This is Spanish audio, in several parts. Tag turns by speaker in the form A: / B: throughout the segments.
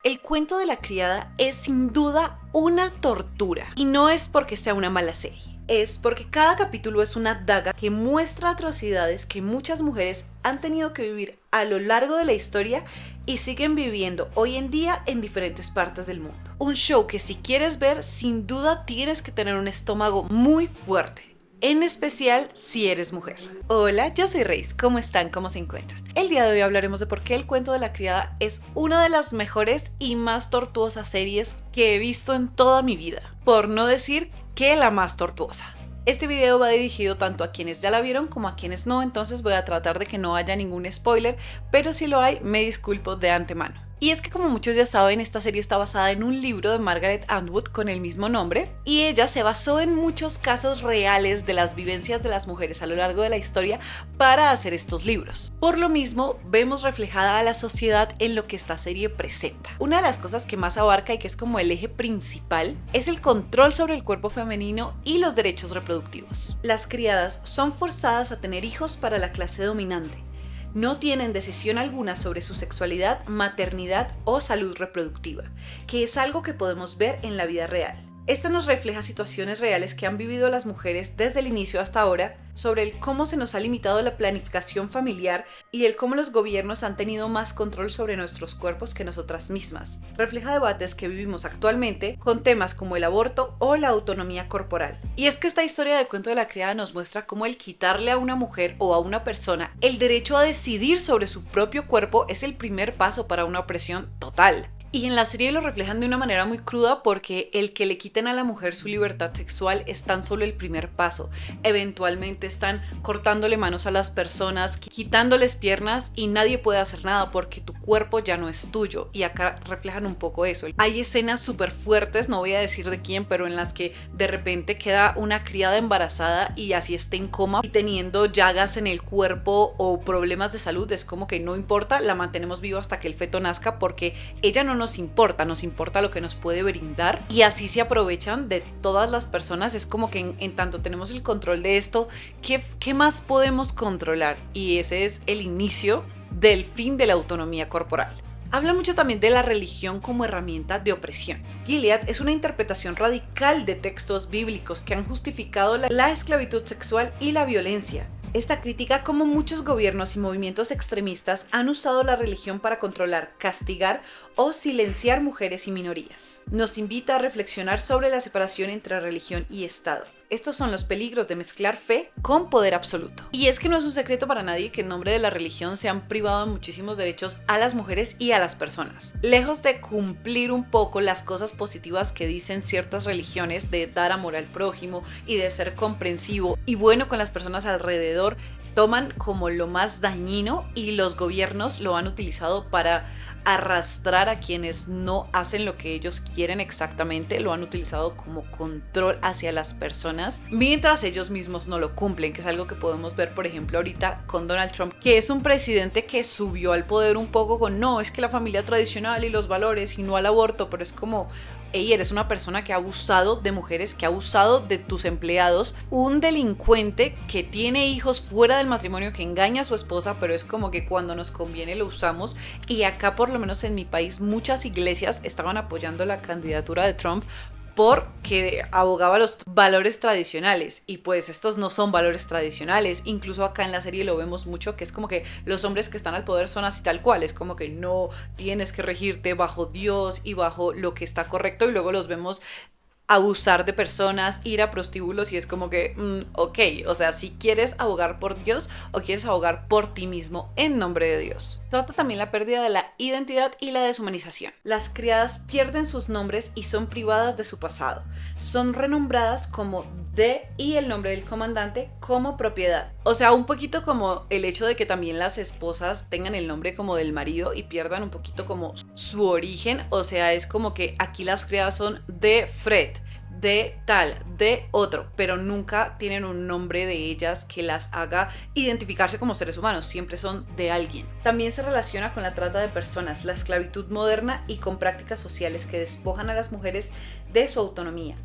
A: El cuento de la criada es sin duda una tortura. Y no es porque sea una mala serie. Es porque cada capítulo es una daga que muestra atrocidades que muchas mujeres han tenido que vivir a lo largo de la historia y siguen viviendo hoy en día en diferentes partes del mundo. Un show que si quieres ver, sin duda tienes que tener un estómago muy fuerte. En especial si eres mujer. Hola, yo soy Reis. ¿Cómo están? ¿Cómo se encuentran? El día de hoy hablaremos de por qué El cuento de la criada es una de las mejores y más tortuosas series que he visto en toda mi vida. Por no decir que la más tortuosa. Este video va dirigido tanto a quienes ya la vieron como a quienes no, entonces voy a tratar de que no haya ningún spoiler, pero si lo hay, me disculpo de antemano. Y es que como muchos ya saben, esta serie está basada en un libro de Margaret Atwood con el mismo nombre y ella se basó en muchos casos reales de las vivencias de las mujeres a lo largo de la historia para hacer estos libros. Por lo mismo, vemos reflejada a la sociedad en lo que esta serie presenta. Una de las cosas que más abarca y que es como el eje principal es el control sobre el cuerpo femenino y los derechos reproductivos. Las criadas son forzadas a tener hijos para la clase dominante. No tienen decisión alguna sobre su sexualidad, maternidad o salud reproductiva, que es algo que podemos ver en la vida real. Esta nos refleja situaciones reales que han vivido las mujeres desde el inicio hasta ahora sobre el cómo se nos ha limitado la planificación familiar y el cómo los gobiernos han tenido más control sobre nuestros cuerpos que nosotras mismas. Refleja debates que vivimos actualmente con temas como el aborto o la autonomía corporal. Y es que esta historia del cuento de la criada nos muestra cómo el quitarle a una mujer o a una persona el derecho a decidir sobre su propio cuerpo es el primer paso para una opresión total. Y en la serie lo reflejan de una manera muy cruda porque el que le quiten a la mujer su libertad sexual es tan solo el primer paso. Eventualmente están cortándole manos a las personas, quitándoles piernas y nadie puede hacer nada porque tu cuerpo ya no es tuyo. Y acá reflejan un poco eso. Hay escenas súper fuertes, no voy a decir de quién, pero en las que de repente queda una criada embarazada y así está en coma y teniendo llagas en el cuerpo o problemas de salud. Es como que no importa, la mantenemos viva hasta que el feto nazca porque ella no nos importa lo que nos puede brindar y así se aprovechan de todas las personas. Es como que en tanto tenemos el control de esto, ¿qué más podemos controlar? Y ese es el inicio del fin de la autonomía corporal. Habla mucho también de la religión como herramienta de opresión. Gilead es una interpretación radical de textos bíblicos que han justificado la esclavitud sexual y la violencia. Esta crítica, como muchos gobiernos y movimientos extremistas, han usado la religión para controlar, castigar o silenciar mujeres y minorías. Nos invita a reflexionar sobre la separación entre religión y Estado. Estos son los peligros de mezclar fe con poder absoluto. Y es que no es un secreto para nadie que en nombre de la religión se han privado de muchísimos derechos a las mujeres y a las personas. Lejos de cumplir un poco las cosas positivas que dicen ciertas religiones de dar amor al prójimo y de ser comprensivo y bueno con las personas alrededor, toman como lo más dañino y los gobiernos lo han utilizado para arrastrar a quienes no hacen lo que ellos quieren exactamente, lo han utilizado como control hacia las personas, mientras ellos mismos no lo cumplen, que es algo que podemos ver por ejemplo ahorita con Donald Trump, que es un presidente que subió al poder un poco con no, es que la familia tradicional y los valores y no al aborto, pero es como hey, eres una persona que ha abusado de mujeres, que ha abusado de tus empleados, un delincuente que tiene hijos fuera del matrimonio, que engaña a su esposa, pero es como que cuando nos conviene lo usamos. Y acá, por lo menos en mi país, muchas iglesias estaban apoyando la candidatura de Trump porque abogaba los valores tradicionales y pues estos no son valores tradicionales. Incluso acá en la serie lo vemos mucho, que es como que los hombres que están al poder son así tal cual, es como que no tienes que regirte bajo Dios y bajo lo que está correcto, y luego los vemos abusar de personas, ir a prostíbulos y es como que, ok, o sea, si quieres abogar por Dios o quieres abogar por ti mismo en nombre de Dios. Trata también la pérdida de la identidad y la deshumanización. Las criadas pierden sus nombres y son privadas de su pasado. Son renombradas como de y el nombre del comandante como propiedad. O sea, un poquito como el hecho de que también las esposas tengan el nombre como del marido y pierdan un poquito como su origen. O sea, es como que aquí las criadas son de Fred, de tal, de otro, pero nunca tienen un nombre de ellas que las haga identificarse como seres humanos, siempre son de alguien. También se relaciona con la trata de personas, la esclavitud moderna y con prácticas sociales que despojan a las mujeres de su autonomía.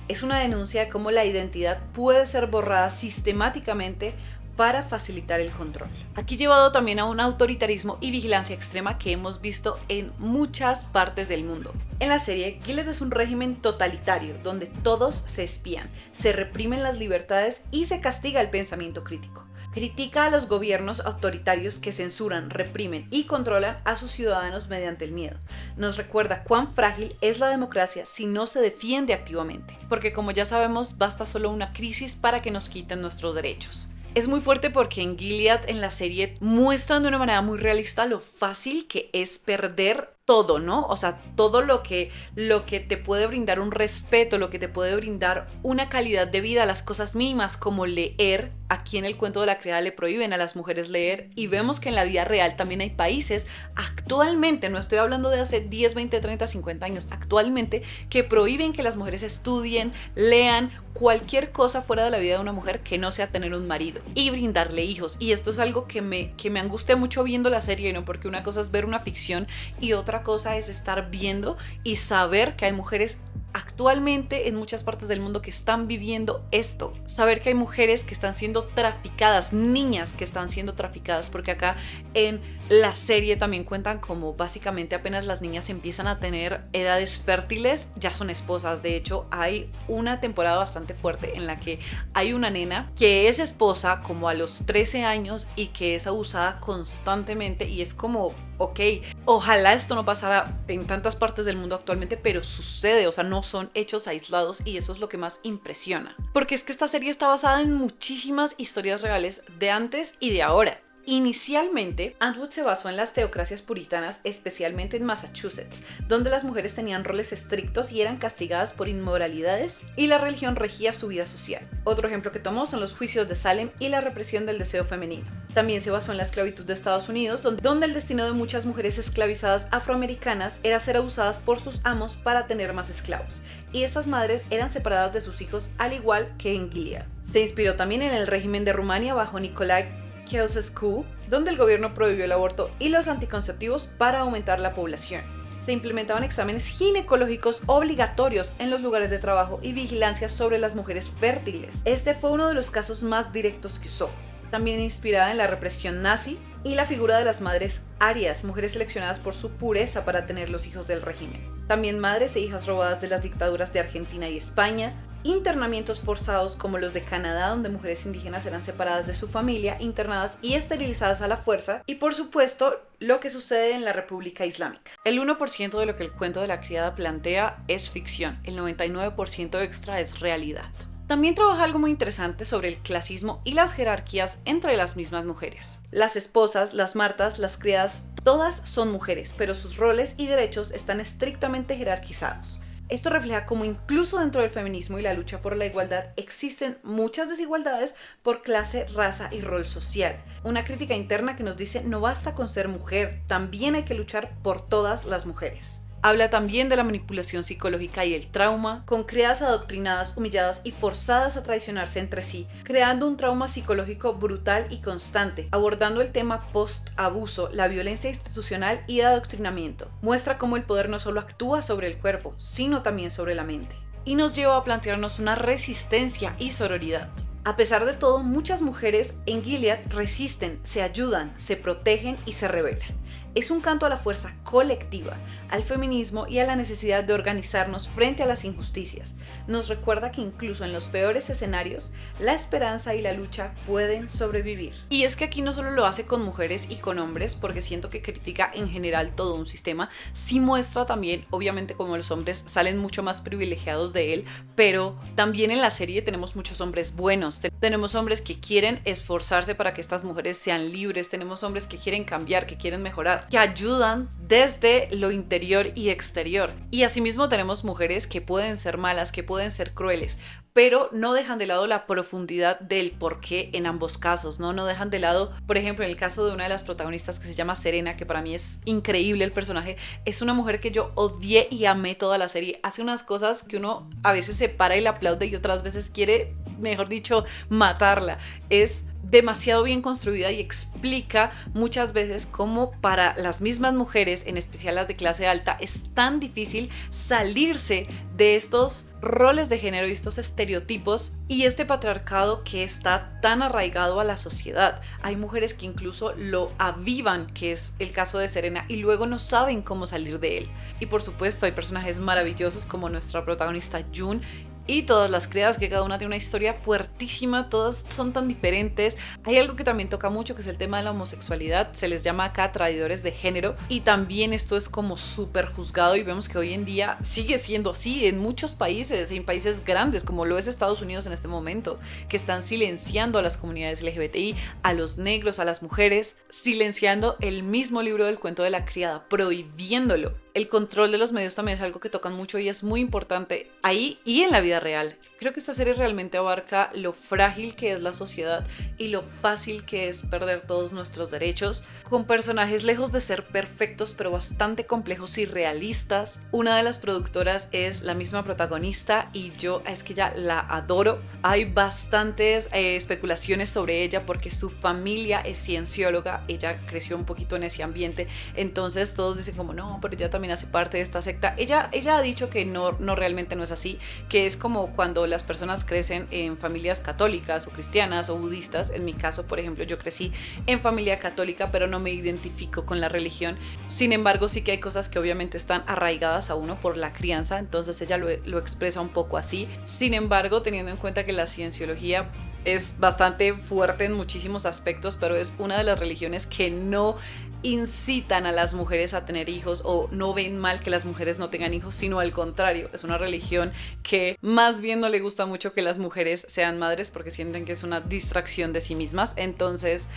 A: Es una denuncia de cómo la identidad puede ser borrada sistemáticamente para facilitar el control. Aquí llevado también a un autoritarismo y vigilancia extrema que hemos visto en muchas partes del mundo. En la serie, Gilead es un régimen totalitario donde todos se espían, se reprimen las libertades y se castiga el pensamiento crítico. Critica a los gobiernos autoritarios que censuran, reprimen y controlan a sus ciudadanos mediante el miedo. Nos recuerda cuán frágil es la democracia si no se defiende activamente, porque como ya sabemos, basta solo una crisis para que nos quiten nuestros derechos. Es muy fuerte porque en Gilead, en la serie, muestran de una manera muy realista lo fácil que es perder todo, ¿no? O sea, todo lo que te puede brindar un respeto, lo que te puede brindar una calidad de vida, las cosas mínimas como leer. Aquí en el cuento de la criada le prohíben a las mujeres leer y vemos que en la vida real también hay países actualmente, no estoy hablando de hace 10, 20, 30, 50 años, actualmente que prohíben que las mujeres estudien, lean cualquier cosa fuera de la vida de una mujer que no sea tener un marido y brindarle hijos. Y esto es algo que me angustia mucho viendo la serie, ¿no? Porque una cosa es ver una ficción y otra cosa es estar viendo y saber que hay mujeres actualmente en muchas partes del mundo que están viviendo esto. Saber que hay mujeres que están siendo traficadas, niñas que están siendo traficadas, porque acá en la serie también cuentan como básicamente apenas las niñas empiezan a tener edades fértiles, ya son esposas. De hecho, hay una temporada bastante fuerte en la que hay una nena que es esposa como a los 13 años y que es abusada constantemente y es como, ok, ojalá esto no pasara en tantas partes del mundo actualmente, pero sucede, o sea, no son hechos aislados y eso es lo que más impresiona. Porque es que esta serie está basada en muchísimas historias reales de antes y de ahora. Inicialmente, Antwood se basó en las teocracias puritanas, especialmente en Massachusetts, donde las mujeres tenían roles estrictos y eran castigadas por inmoralidades y la religión regía su vida social. Otro ejemplo que tomó son los juicios de Salem y la represión del deseo femenino. También se basó en la esclavitud de Estados Unidos, donde el destino de muchas mujeres esclavizadas afroamericanas era ser abusadas por sus amos para tener más esclavos, y esas madres eran separadas de sus hijos al igual que en Gilead. Se inspiró también en el régimen de Rumania bajo Nicolae Ceausescu, donde el gobierno prohibió el aborto y los anticonceptivos para aumentar la población. Se implementaban exámenes ginecológicos obligatorios en los lugares de trabajo y vigilancia sobre las mujeres fértiles. Este fue uno de los casos más directos que usó. También inspirada en la represión nazi y la figura de las madres arias, mujeres seleccionadas por su pureza para tener los hijos del régimen. También madres e hijas robadas de las dictaduras de Argentina y España, internamientos forzados como los de Canadá, donde mujeres indígenas eran separadas de su familia, internadas y esterilizadas a la fuerza, y por supuesto lo que sucede en la República Islámica. El 1% de lo que el cuento de la criada plantea es ficción, el 99% extra es realidad. También trabaja algo muy interesante sobre el clasismo y las jerarquías entre las mismas mujeres. Las esposas, las martas, las criadas, todas son mujeres, pero sus roles y derechos están estrictamente jerarquizados. Esto refleja cómo incluso dentro del feminismo y la lucha por la igualdad existen muchas desigualdades por clase, raza y rol social. Una crítica interna que nos dice no basta con ser mujer, también hay que luchar por todas las mujeres. Habla también de la manipulación psicológica y el trauma, con criadas adoctrinadas, humilladas y forzadas a traicionarse entre sí, creando un trauma psicológico brutal y constante, abordando el tema post-abuso, la violencia institucional y adoctrinamiento. Muestra cómo el poder no solo actúa sobre el cuerpo, sino también sobre la mente. Y nos lleva a plantearnos una resistencia y sororidad. A pesar de todo, muchas mujeres en Gilead resisten, se ayudan, se protegen y se rebelan. Es un canto a la fuerza colectiva, al feminismo y a la necesidad de organizarnos frente a las injusticias. Nos recuerda que incluso en los peores escenarios, la esperanza y la lucha pueden sobrevivir. Y es que aquí no solo lo hace con mujeres y con hombres, porque siento que critica en general todo un sistema, sí muestra también, obviamente como los hombres salen mucho más privilegiados de él, pero también en la serie tenemos muchos hombres buenos, tenemos hombres que quieren esforzarse para que estas mujeres sean libres, tenemos hombres que quieren cambiar, que quieren mejorar, que ayudan desde lo interior y exterior. Y asimismo tenemos mujeres que pueden ser malas, que pueden ser crueles, pero no dejan de lado la profundidad del porqué en ambos casos, ¿no? No dejan de lado, por ejemplo, en el caso de una de las protagonistas que se llama Serena, que para mí es increíble el personaje, es una mujer que yo odié y amé toda la serie. Hace unas cosas que uno a veces se para y la aplaude y otras veces quiere, mejor dicho, matarla. Es demasiado bien construida y explica muchas veces cómo para las mismas mujeres, en especial las de clase alta, es tan difícil salirse de estos roles de género y estos estereotipos y este patriarcado que está tan arraigado a la sociedad. Hay mujeres que incluso lo avivan, que es el caso de Serena, y luego no saben cómo salir de él. Y por supuesto hay personajes maravillosos como nuestra protagonista June y todas las criadas, que cada una tiene una historia fuertísima, todas son tan diferentes. Hay algo que también toca mucho, que es el tema de la homosexualidad. Se les llama acá traidores de género, y también esto es como súper juzgado, y vemos que hoy en día sigue siendo así en muchos países, en países grandes como lo es Estados Unidos en este momento, que están silenciando a las comunidades LGBTI, a los negros, a las mujeres, silenciando el mismo libro del cuento de la criada, prohibiéndolo. El control de los medios también es algo que tocan mucho y es muy importante ahí y en la vida real. Creo que esta serie realmente abarca lo frágil que es la sociedad y lo fácil que es perder todos nuestros derechos, con personajes lejos de ser perfectos pero bastante complejos y realistas. Una de las productoras es la misma protagonista y yo es que ya la adoro. Hay bastantes especulaciones sobre ella porque su familia es ciencióloga, ella creció un poquito en ese ambiente, entonces todos dicen como no, pero ella también hace parte de esta secta. Ella ha dicho que no realmente no es así, que es como cuando las personas crecen en familias católicas o cristianas o budistas. En mi caso, por ejemplo, yo crecí en familia católica, pero no me identifico con la religión. Sin embargo, sí que hay cosas que obviamente están arraigadas a uno por la crianza, entonces ella lo expresa un poco así. Sin embargo, teniendo en cuenta que la cienciología es bastante fuerte en muchísimos aspectos, pero es una de las religiones que no incitan a las mujeres a tener hijos o no ven mal que las mujeres no tengan hijos, sino al contrario, es una religión que más bien no le gusta mucho que las mujeres sean madres porque sienten que es una distracción de sí mismas. Entonces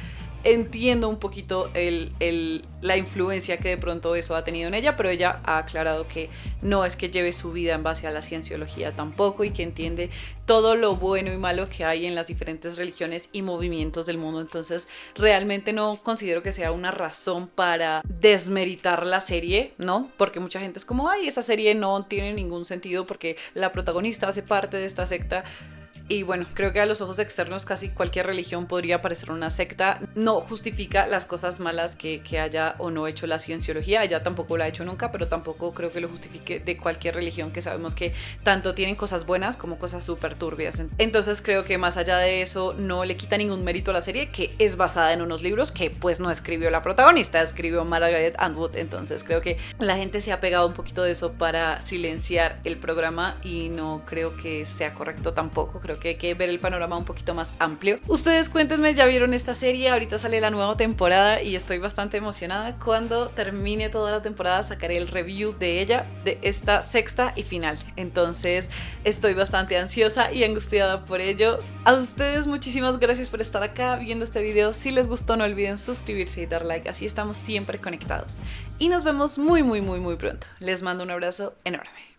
A: entiendo un poquito la influencia que de pronto eso ha tenido en ella, pero ella ha aclarado que no es que lleve su vida en base a la cienciología tampoco, y que entiende todo lo bueno y malo que hay en las diferentes religiones y movimientos del mundo. Entonces realmente no considero que sea una razón para desmeritar la serie, ¿no? Porque mucha gente es como, ay, esa serie no tiene ningún sentido porque la protagonista hace parte de esta secta. Y bueno, creo que a los ojos externos casi cualquier religión podría parecer una secta. No justifica las cosas malas que haya o no hecho la cienciología. Ella tampoco la ha hecho nunca, pero tampoco creo que lo justifique de cualquier religión, que sabemos que tanto tienen cosas buenas como cosas súper turbias. Entonces creo que más allá de eso no le quita ningún mérito a la serie, que es basada en unos libros que pues no escribió la protagonista, escribió Margaret Atwood. Entonces creo que la gente se ha pegado un poquito de eso para silenciar el programa y no creo que sea correcto tampoco. Creo que hay que ver el panorama un poquito más amplio. Ustedes cuéntenme, ¿ya vieron esta serie? Ahorita sale la nueva temporada y estoy bastante emocionada. Cuando termine toda la temporada sacaré el review de ella, de esta sexta y final. Entonces estoy bastante ansiosa y angustiada por ello. A ustedes muchísimas gracias por estar acá viendo este video. Si les gustó, no olviden suscribirse y dar like, así estamos siempre conectados. Y nos vemos muy pronto. Les mando un abrazo enorme.